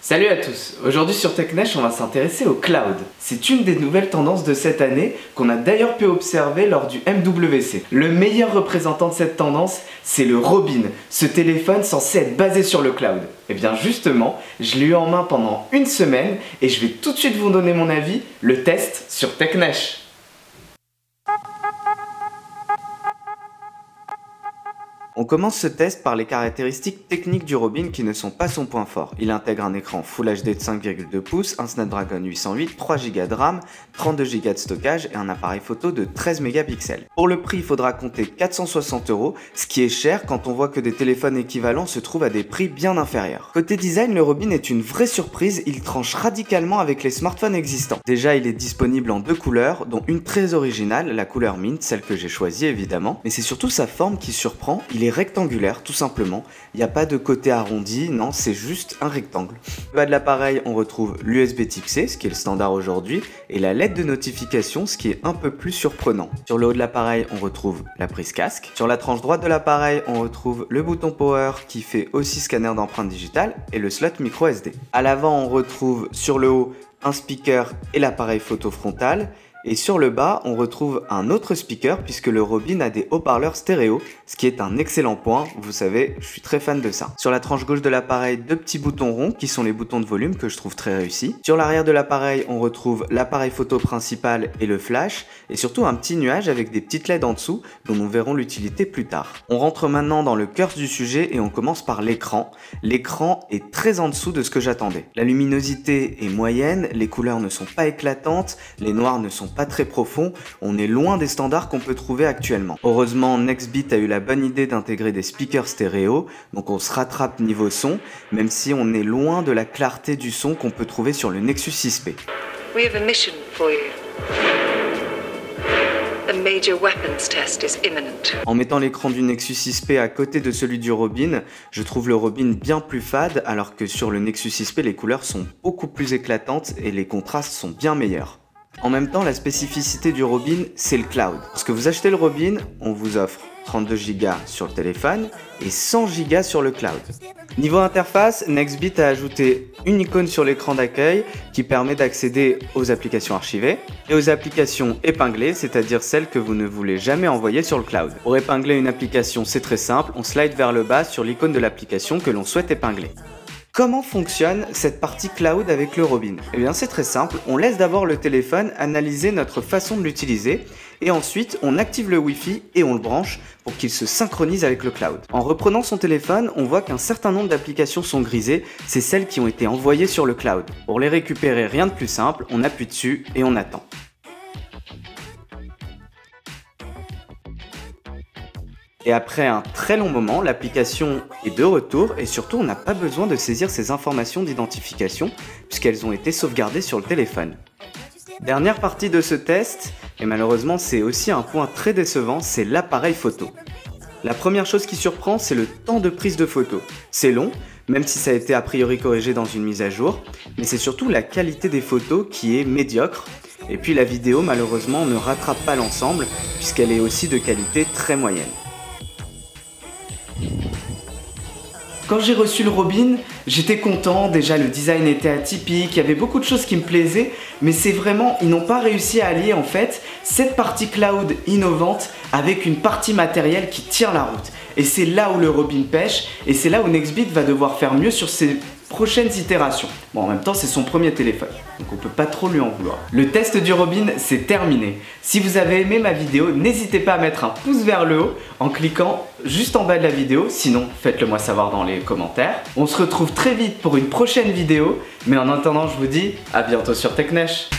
Salut à tous, aujourd'hui sur TechNesh on va s'intéresser au cloud. C'est une des nouvelles tendances de cette année qu'on a d'ailleurs pu observer lors du MWC. Le meilleur représentant de cette tendance, c'est le Robin, ce téléphone censé être basé sur le cloud. Et bien justement, je l'ai eu en main pendant une semaine et je vais tout de suite vous donner mon avis, le test sur TechNesh. On commence ce test par les caractéristiques techniques du Robin qui ne sont pas son point fort. Il intègre un écran Full HD de 5,2 pouces, un Snapdragon 808, 3 Go de RAM, 32 Go de stockage et un appareil photo de 13 mégapixels. Pour le prix, il faudra compter 460 €, ce qui est cher quand on voit que des téléphones équivalents se trouvent à des prix bien inférieurs. Côté design, le Robin est une vraie surprise, il tranche radicalement avec les smartphones existants. Déjà, il est disponible en deux couleurs, dont une très originale, la couleur mint, celle que j'ai choisie évidemment, mais c'est surtout sa forme qui surprend. Il est rectangulaire tout simplement, il n'y a pas de côté arrondi, non, c'est juste un rectangle. Au bas de l'appareil on retrouve l'USB Type C, ce qui est le standard aujourd'hui, et la LED de notification, ce qui est un peu plus surprenant. Sur le haut de l'appareil on retrouve la prise casque. Sur la tranche droite de l'appareil on retrouve le bouton power qui fait aussi scanner d'empreintes digitales et le slot micro SD. À l'avant on retrouve sur le haut un speaker et l'appareil photo frontal. Et sur le bas, on retrouve un autre speaker puisque le Robin a des haut-parleurs stéréo, ce qui est un excellent point, vous savez, je suis très fan de ça. Sur la tranche gauche de l'appareil, deux petits boutons ronds qui sont les boutons de volume que je trouve très réussis. Sur l'arrière de l'appareil, on retrouve l'appareil photo principal et le flash, et surtout un petit nuage avec des petites LED en dessous dont nous verrons l'utilité plus tard. On rentre maintenant dans le cœur du sujet et on commence par l'écran. L'écran est très en dessous de ce que j'attendais. La luminosité est moyenne, les couleurs ne sont pas éclatantes, les noirs ne sont pas très profond, on est loin des standards qu'on peut trouver actuellement. Heureusement, Nextbit a eu la bonne idée d'intégrer des speakers stéréo, donc on se rattrape niveau son, même si on est loin de la clarté du son qu'on peut trouver sur le Nexus 6P. We have a mission for you. A major weapons test is imminent. En mettant l'écran du Nexus 6P à côté de celui du Robin, je trouve le Robin bien plus fade, alors que sur le Nexus 6P, les couleurs sont beaucoup plus éclatantes et les contrastes sont bien meilleurs. En même temps, la spécificité du Robin, c'est le cloud. Lorsque vous achetez le Robin, on vous offre 32 Go sur le téléphone et 100 Go sur le cloud. Niveau interface, Nextbit a ajouté une icône sur l'écran d'accueil qui permet d'accéder aux applications archivées et aux applications épinglées, c'est-à-dire celles que vous ne voulez jamais envoyer sur le cloud. Pour épingler une application, c'est très simple, on slide vers le bas sur l'icône de l'application que l'on souhaite épingler. Comment fonctionne cette partie cloud avec le Robin? Eh bien c'est très simple, on laisse d'abord le téléphone analyser notre façon de l'utiliser et ensuite on active le Wi-Fi et on le branche pour qu'il se synchronise avec le cloud. En reprenant son téléphone, on voit qu'un certain nombre d'applications sont grisées, c'est celles qui ont été envoyées sur le cloud. Pour les récupérer, rien de plus simple, on appuie dessus et on attend. Et après un très long moment, l'application est de retour et surtout on n'a pas besoin de saisir ces informations d'identification puisqu'elles ont été sauvegardées sur le téléphone. Dernière partie de ce test, et malheureusement c'est aussi un point très décevant, c'est l'appareil photo. La première chose qui surprend, c'est le temps de prise de photo. C'est long, même si ça a été a priori corrigé dans une mise à jour, mais c'est surtout la qualité des photos qui est médiocre. Et puis la vidéo malheureusement ne rattrape pas l'ensemble puisqu'elle est aussi de qualité très moyenne. Quand j'ai reçu le Robin, j'étais content, déjà le design était atypique, il y avait beaucoup de choses qui me plaisaient, mais c'est vraiment, ils n'ont pas réussi à allier en fait cette partie cloud innovante avec une partie matérielle qui tient la route. Et c'est là où le Robin pêche, et c'est là où Nextbit va devoir faire mieux sur ses prochaines itérations. Bon, en même temps, c'est son premier téléphone, donc on peut pas trop lui en vouloir. Le test du Robin, c'est terminé. Si vous avez aimé ma vidéo, n'hésitez pas à mettre un pouce vers le haut en cliquant juste en bas de la vidéo, sinon faites-le moi savoir dans les commentaires. On se retrouve très vite pour une prochaine vidéo, mais en attendant, je vous dis à bientôt sur TechNesh.